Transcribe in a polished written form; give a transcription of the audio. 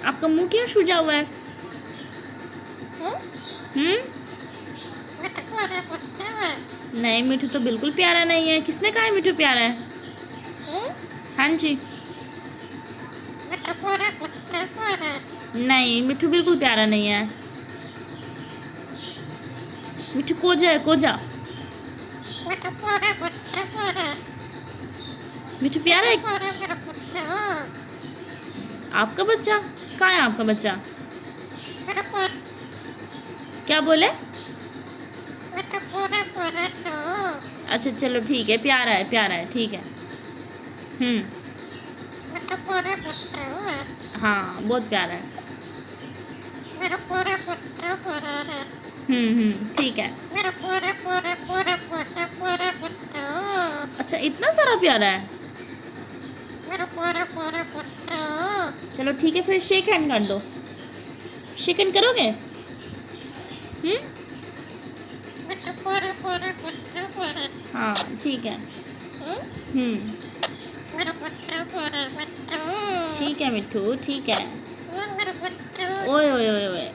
आपका मुंह क्यों सूजा हुआ है? हम्म। नहीं, मिठू तो बिल्कुल प्यारा नहीं है। किसने कहा है मिठू प्यारा है? हाँ जी। नहीं, मिठू बिल्कुल प्यारा नहीं है। मिठू कोजा है, कोजा। मिठू प्यारा है। आपका बच्चा कहाँ है? आपका बच्चा क्या बोले? अच्छा चलो ठीक है, प्यारा है, प्यारा है, ठीक है। हम्म। हाँ, बहुत प्यारा है। ठीक है। अच्छा, इतना सारा प्यारा है। चलो ठीक है, फिर शेक हैंड कर दो। शेक हैंड करोगे? हाँ ठीक है। ठीक है मिट्ठू, ठीक है। ओए ओए ओए ओए।